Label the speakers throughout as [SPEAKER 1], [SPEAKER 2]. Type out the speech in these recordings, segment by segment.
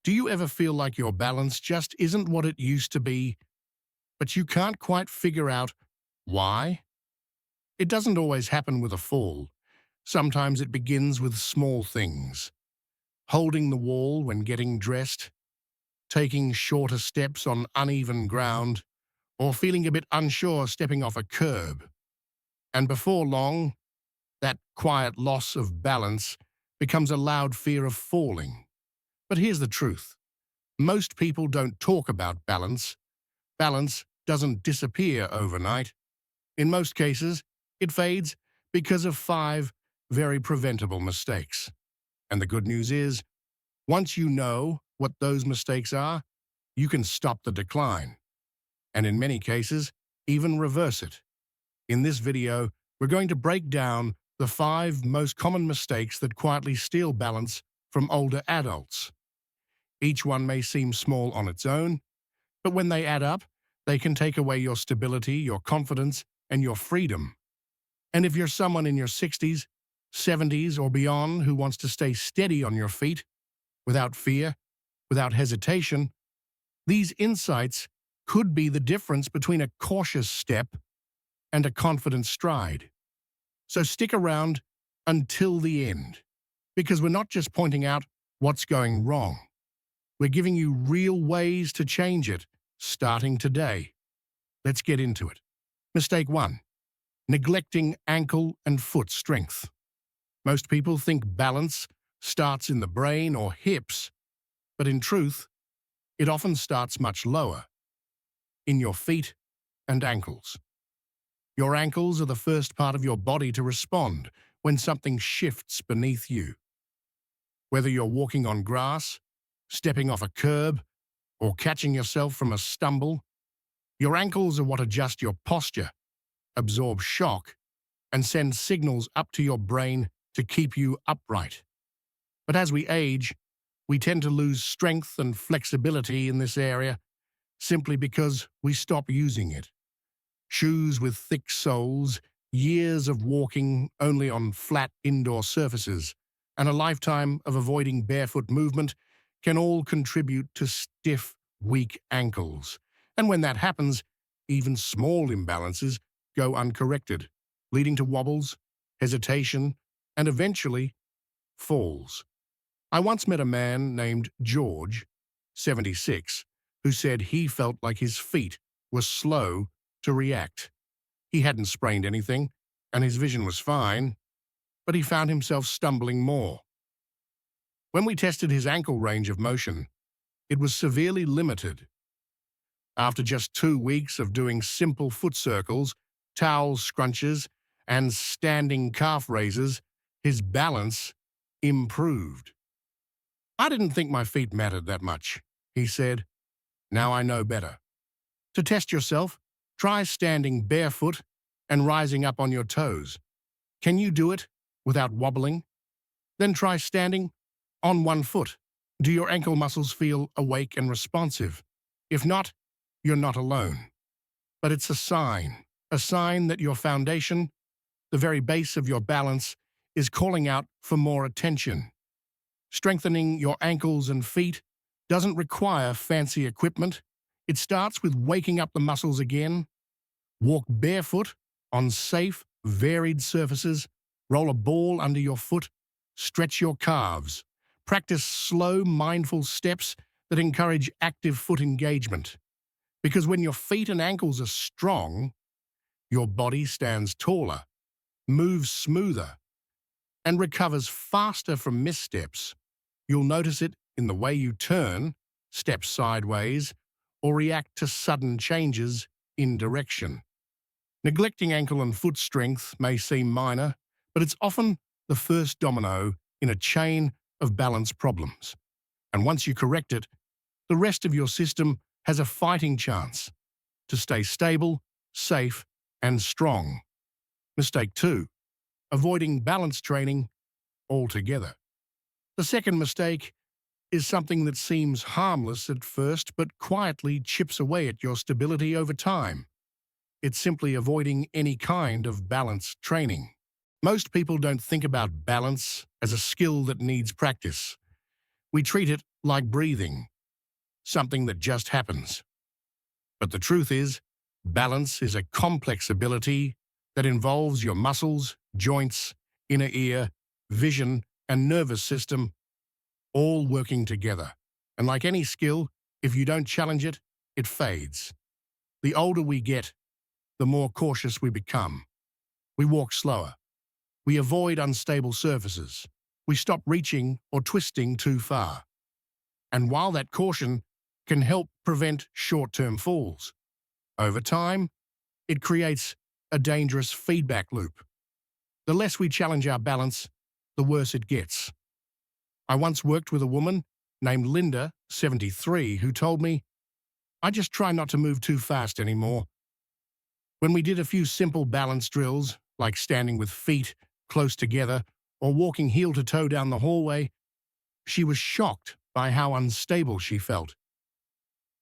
[SPEAKER 1] Do you ever feel like your balance just isn't what it used to be, but you can't quite figure out why? It doesn't always happen with a fall. Sometimes it begins with small things. Holding the wall when getting dressed, taking shorter steps on uneven ground, or feeling a bit unsure stepping off a curb. And before long, that quiet loss of balance becomes a loud fear of falling. But here's the truth. Most people don't talk about balance. Balance doesn't disappear overnight. In most cases, it fades because of 5 very preventable mistakes. And the good news is, once you know what those mistakes are, you can stop the decline. And in many cases, even reverse it. In this video, we're going to break down the 5 most common mistakes that quietly steal balance from older adults. Each one may seem small on its own, but when they add up, they can take away your stability, your confidence, and your freedom. And if you're someone in your 60s, 70s, or beyond who wants to stay steady on your feet, without fear, without hesitation, these insights could be the difference between a cautious step and a confident stride. So stick around until the end, because we're not just pointing out what's going wrong. We're giving you real ways to change it, starting today. Let's get into it. Mistake 1. Neglecting ankle and foot strength. Most people think balance starts in the brain or hips, but in truth, it often starts much lower, in your feet and ankles. Your ankles are the first part of your body to respond when something shifts beneath you. Whether you're walking on grass, stepping off a curb, or catching yourself from a stumble, your ankles are what adjust your posture, absorb shock, and send signals up to your brain to keep you upright. But as we age, we tend to lose strength and flexibility in this area simply because we stop using it. Shoes with thick soles, years of walking only on flat indoor surfaces, and a lifetime of avoiding barefoot movement can all contribute to stiff, weak ankles. And when that happens, even small imbalances go uncorrected, leading to wobbles, hesitation, and eventually, falls. I once met a man named George, 76, who said he felt like his feet were slow to react. He hadn't sprained anything, and his vision was fine, but he found himself stumbling more. When we tested his ankle range of motion, it was severely limited. After just 2 weeks of doing simple foot circles, towel scrunches, and standing calf raises, his balance improved. "I didn't think my feet mattered that much," he said. "Now I know better." To test yourself, try standing barefoot and rising up on your toes. Can you do it without wobbling? Then try standing on one foot. Do your ankle muscles feel awake and responsive? If not, you're not alone. But it's a sign that your foundation, the very base of your balance, is calling out for more attention. Strengthening your ankles and feet doesn't require fancy equipment. It starts with waking up the muscles again. Walk barefoot on safe, varied surfaces. Roll a ball under your foot. Stretch your calves. Practice slow, mindful steps that encourage active foot engagement. Because when your feet and ankles are strong, your body stands taller, moves smoother, and recovers faster from missteps. You'll notice it in the way you turn, step sideways, or react to sudden changes in direction. Neglecting ankle and foot strength may seem minor, but it's often the first domino in a chain of balance problems. And once you correct it, the rest of your system has a fighting chance to stay stable, safe, and strong. Mistake 2. Avoiding balance training altogether. The second mistake is something that seems harmless at first but quietly chips away at your stability over time. It's simply avoiding any kind of balance training. Most people don't think about balance as a skill that needs practice. We treat it like breathing, something that just happens. But the truth is, balance is a complex ability that involves your muscles, joints, inner ear, vision, and nervous system all working together. And like any skill, if you don't challenge it, it fades. The older we get, the more cautious we become. We walk slower. We avoid unstable surfaces. We stop reaching or twisting too far. And while that caution can help prevent short-term falls, over time, it creates a dangerous feedback loop. The less we challenge our balance, the worse it gets. I once worked with a woman named Linda, 73, who told me, "I just try not to move too fast anymore." When we did a few simple balance drills, like standing with feet close together or walking heel to toe down the hallway, she was shocked by how unstable she felt.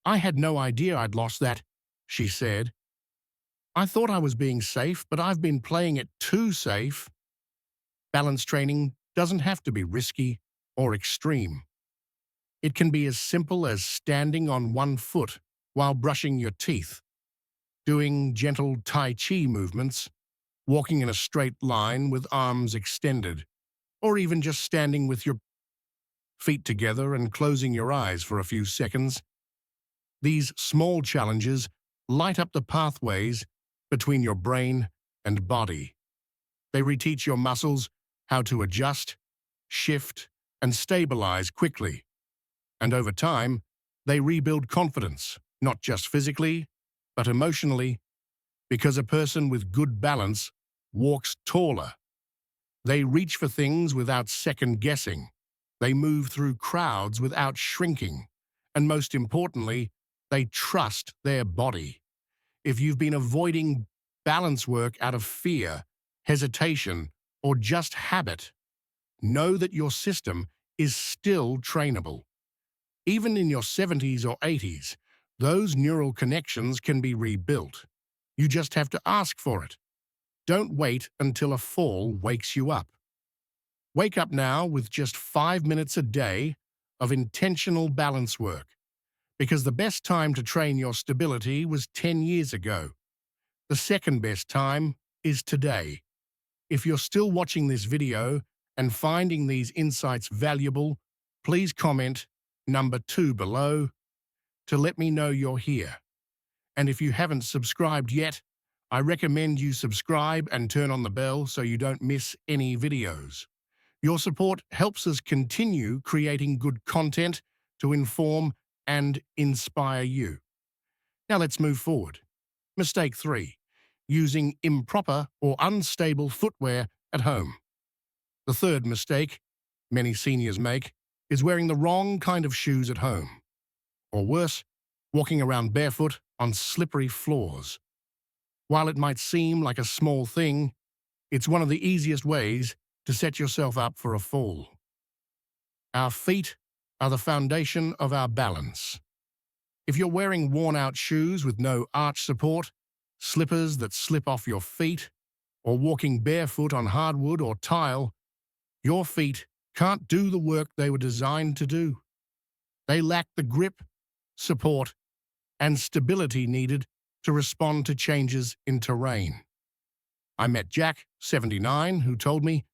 [SPEAKER 1] "I had no idea I'd lost that," she said. "I thought I was being safe, but I've been playing it too safe." Balance training doesn't have to be risky or extreme. It can be as simple as standing on one foot while brushing your teeth, doing gentle Tai Chi movements, walking in a straight line with arms extended, or even just standing with your feet together and closing your eyes for a few seconds. These small challenges light up the pathways between your brain and body. They reteach your muscles how to adjust, shift, and stabilize quickly. And over time, they rebuild confidence, not just physically, but emotionally, because a person with good balance walks taller. They reach for things without second-guessing. They move through crowds without shrinking. And most importantly, they trust their body. If you've been avoiding balance work out of fear, hesitation, or just habit, know that your system is still trainable. Even in your 70s or 80s, those neural connections can be rebuilt. You just have to ask for it. Don't wait until a fall wakes you up. Wake up now with just 5 minutes a day of intentional balance work, because the best time to train your stability was 10 years ago. The second best time is today. If you're still watching this video and finding these insights valuable, please comment number 2 below to let me know you're here. And if you haven't subscribed yet, I recommend you subscribe and turn on the bell so you don't miss any videos. Your support helps us continue creating good content to inform and inspire you. Now let's move forward. Mistake 3. Using improper or unstable footwear at home. The third mistake many seniors make is wearing the wrong kind of shoes at home. Or worse, walking around barefoot on slippery floors. While it might seem like a small thing, it's one of the easiest ways to set yourself up for a fall. Our feet are the foundation of our balance. If you're wearing worn-out shoes with no arch support, slippers that slip off your feet, or walking barefoot on hardwood or tile, your feet can't do the work they were designed to do. They lack the grip, support, and stability needed to respond to changes in terrain. I met Jack, 79, who told me,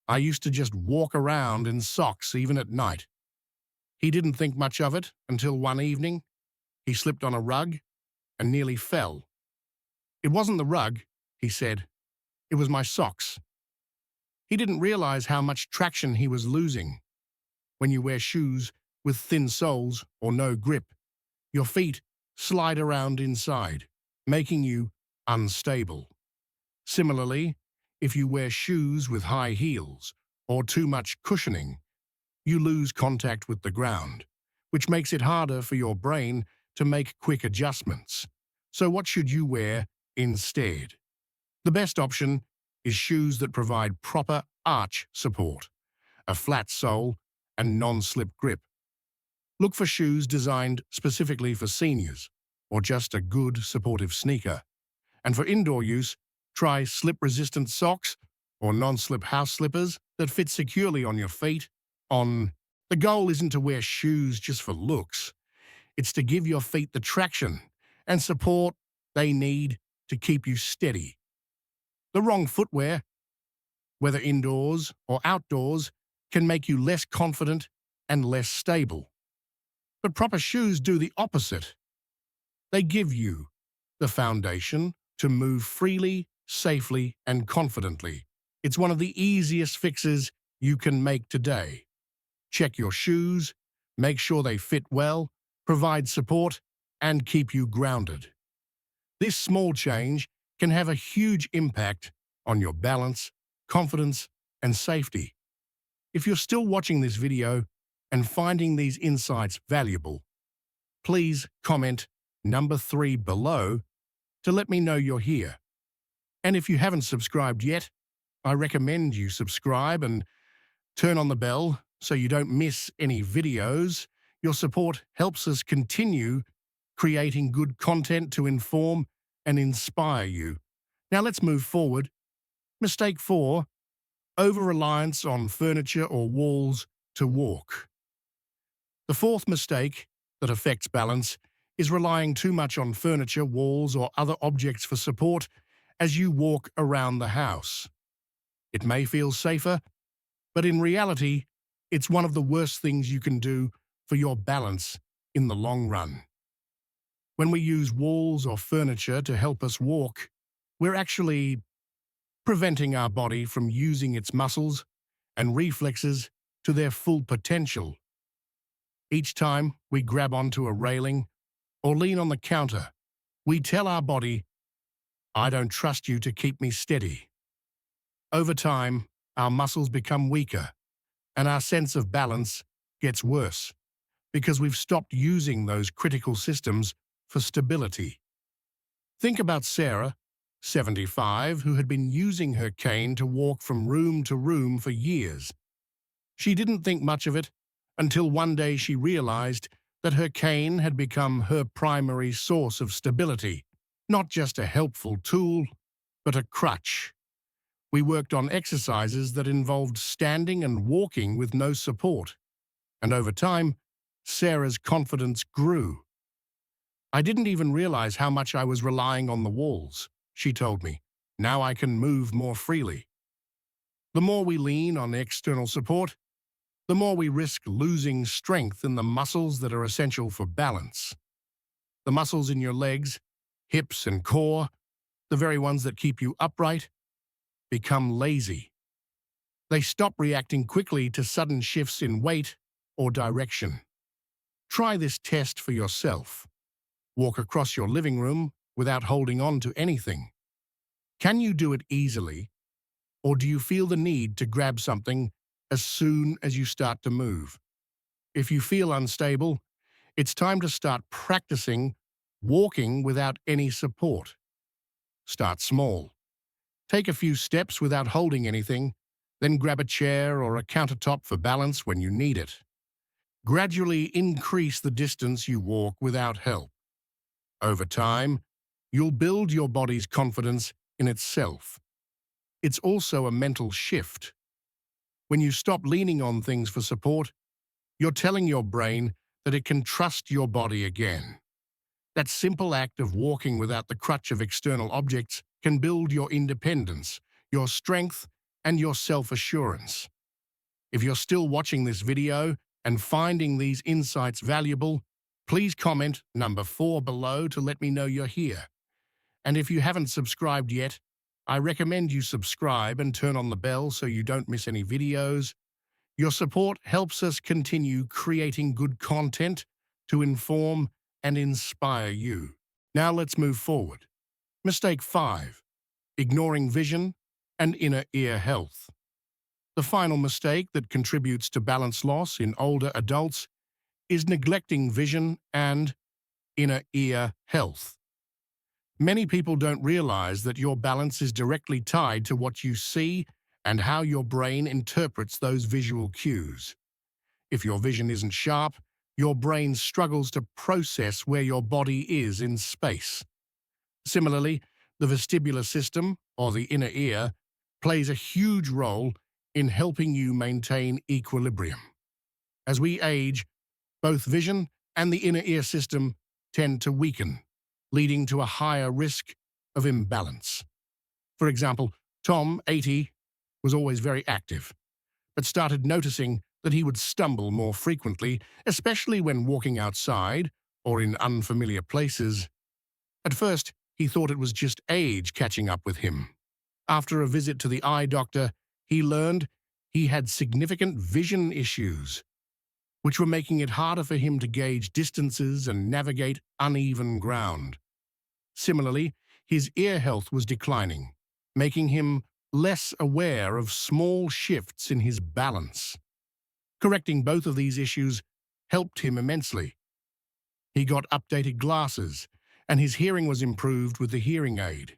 [SPEAKER 1] "I used to just walk around in socks even at night." He didn't think much of it until one evening, he slipped on a rug and nearly fell. "It wasn't the rug," he said. "It was my socks." He didn't realize how much traction he was losing. When you wear shoes with thin soles or no grip, your feet slide around inside, making you unstable. Similarly, if you wear shoes with high heels or too much cushioning, you lose contact with the ground, which makes it harder for your brain to make quick adjustments. So what should you wear instead? The best option is shoes that provide proper arch support, a flat sole, and non-slip grip. Look for shoes designed specifically for seniors, or just a good supportive sneaker. And for indoor use, try slip-resistant socks or non-slip house slippers that fit securely on your feet. On The goal isn't to wear shoes just for looks. It's to give your feet the traction and support they need to keep you steady. The wrong footwear, whether indoors or outdoors, can make you less confident and less stable. But proper shoes do the opposite. They give you the foundation to move freely, safely, and confidently. It's one of the easiest fixes you can make today. Check your shoes, make sure they fit well, provide support, and keep you grounded. This small change can have a huge impact on your balance, confidence, and safety. If you're still watching this video and finding these insights valuable, please comment number 3 below to let me know you're here. And if you haven't subscribed yet, I recommend you subscribe and turn on the bell so you don't miss any videos. Your support helps us continue creating good content to inform and inspire you. Now let's move forward. Mistake 4, over-reliance on furniture or walls to walk. The fourth mistake that affects balance is relying too much on furniture, walls, or other objects for support as you walk around the house. It may feel safer, but in reality, it's one of the worst things you can do for your balance in the long run. When we use walls or furniture to help us walk, we're actually preventing our body from using its muscles and reflexes to their full potential. Each time we grab onto a railing or lean on the counter, we tell our body, "I don't trust you to keep me steady." Over time, our muscles become weaker and our sense of balance gets worse because we've stopped using those critical systems for stability. Think about Sarah, 75, who had been using her cane to walk from room to room for years. She didn't think much of it until one day she realized that her cane had become her primary source of stability, not just a helpful tool, but a crutch. We worked on exercises that involved standing and walking with no support, and over time, Sarah's confidence grew. "I didn't even realize how much I was relying on the walls," she told me. "Now I can move more freely." The more we lean on external support, the more we risk losing strength in the muscles that are essential for balance. The muscles in your legs, hips, and core, the very ones that keep you upright, become lazy. They stop reacting quickly to sudden shifts in weight or direction. Try this test for yourself. Walk across your living room without holding on to anything. Can you do it easily, or do you feel the need to grab something as soon as you start to move? If you feel unstable, it's time to start practicing walking without any support. Start small. Take a few steps without holding anything, then grab a chair or a countertop for balance when you need it. Gradually increase the distance you walk without help. Over time, you'll build your body's confidence in itself. It's also a mental shift. When you stop leaning on things for support, you're telling your brain that it can trust your body again. That simple act of walking without the crutch of external objects can build your independence, your strength, and your self-assurance. If you're still watching this video and finding these insights valuable, please comment number 4 below to let me know you're here. And if you haven't subscribed yet, I recommend you subscribe and turn on the bell so you don't miss any videos. Your support helps us continue creating good content to inform and inspire you. Now let's move forward. Mistake 5, ignoring vision and inner ear health. The final mistake that contributes to balance loss in older adults is neglecting vision and inner ear health. Many people don't realize that your balance is directly tied to what you see and how your brain interprets those visual cues. If your vision isn't sharp, your brain struggles to process where your body is in space. Similarly, the vestibular system, or the inner ear, plays a huge role in helping you maintain equilibrium. As we age, both vision and the inner ear system tend to weaken, leading to a higher risk of imbalance. For example, Tom, 80, was always very active, but started noticing that he would stumble more frequently, especially when walking outside or in unfamiliar places. At first, he thought it was just age catching up with him. After a visit to the eye doctor, he learned he had significant vision issues, which were making it harder for him to gauge distances and navigate uneven ground. Similarly, his ear health was declining, making him less aware of small shifts in his balance. Correcting both of these issues helped him immensely. He got updated glasses, and his hearing was improved with the hearing aid.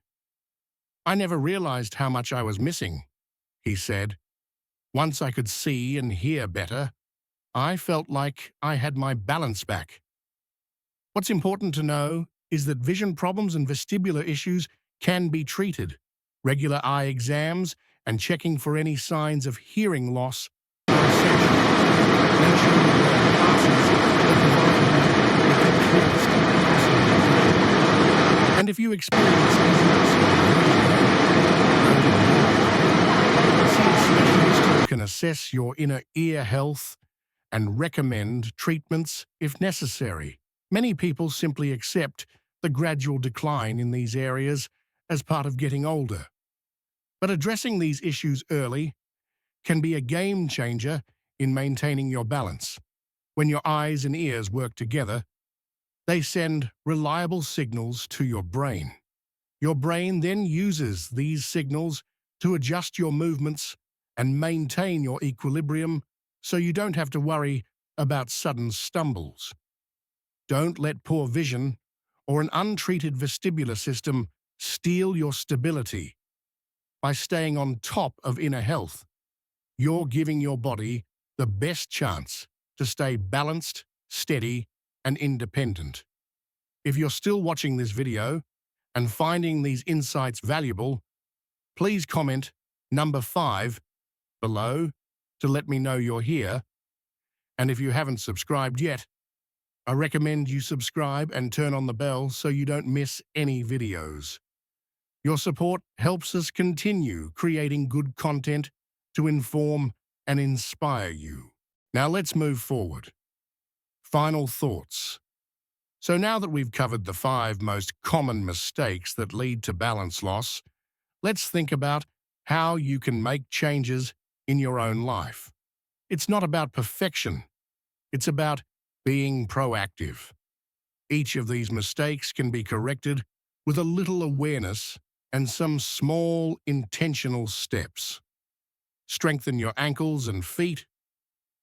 [SPEAKER 1] "I never realized how much I was missing," he said. "Once I could see and hear better, I felt like I had my balance back." What's important to know is that vision problems and vestibular issues can be treated. Regular eye exams and checking for any signs of hearing loss are essential. Make sure you wear glasses that provide you with the clearest possible vision. And if you experience dizziness or see a specialist who can assess your inner ear health and recommend treatments if necessary. Many people simply accept the gradual decline in these areas as part of getting older. But addressing these issues early can be a game changer in maintaining your balance. When your eyes and ears work together, they send reliable signals to your brain. Your brain then uses these signals to adjust your movements and maintain your equilibrium so you don't have to worry about sudden stumbles. Don't let poor vision or an untreated vestibular system steal your stability. By staying on top of inner health, you're giving your body the best chance to stay balanced, steady, and independent. If you're still watching this video and finding these insights valuable, please comment number 5 below to let me know you're here. And if you haven't subscribed yet, I recommend you subscribe and turn on the bell so you don't miss any videos. Your support helps us continue creating good content to inform and inspire you. Now let's move forward. Final thoughts. So now that we've covered the 5 most common mistakes that lead to balance loss, let's think about how you can make changes in your own life. It's not about perfection. It's about being proactive. Each of these mistakes can be corrected with a little awareness and some small intentional steps. Strengthen your ankles and feet.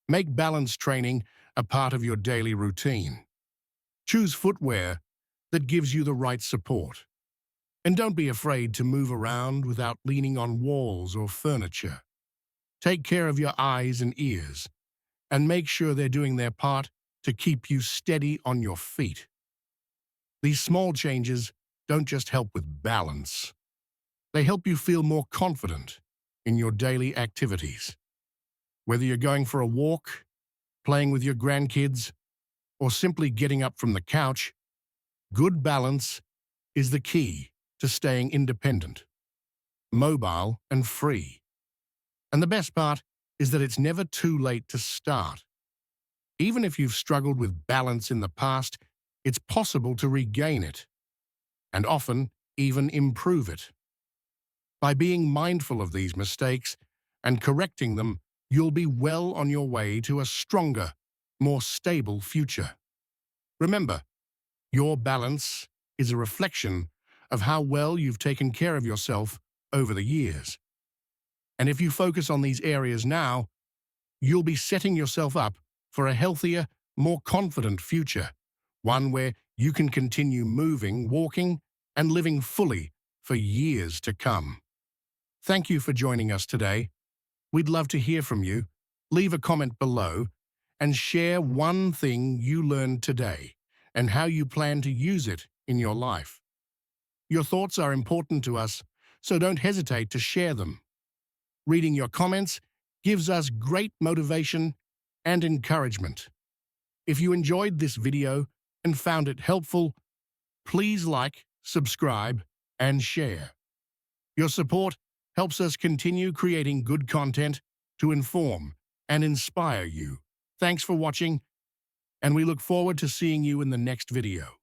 [SPEAKER 1] Make balance training a part of your daily routine. Choose footwear that gives you the right support. And don't be afraid to move around without leaning on walls or furniture. Take care of your eyes and ears, and make sure they're doing their part to keep you steady on your feet. These small changes don't just help with balance. They help you feel more confident in your daily activities. Whether you're going for a walk, playing with your grandkids, or simply getting up from the couch, good balance is the key to staying independent, mobile, and free. And the best part is that it's never too late to start. Even if you've struggled with balance in the past, it's possible to regain it, and often even improve it. By being mindful of these mistakes and correcting them, you'll be well on your way to a stronger, more stable future. Remember, your balance is a reflection of how well you've taken care of yourself over the years. And if you focus on these areas now, you'll be setting yourself up for a healthier, more confident future, one where you can continue moving, walking, and living fully for years to come. Thank you for joining us today. We'd love to hear from you. Leave a comment below and share one thing you learned today and how you plan to use it in your life. Your thoughts are important to us, so don't hesitate to share them. Reading your comments gives us great motivation and encouragement. If you enjoyed this video and found it helpful, please like, subscribe, and share. Your support helps us continue creating good content to inform and inspire you. Thanks for watching, and we look forward to seeing you in the next video.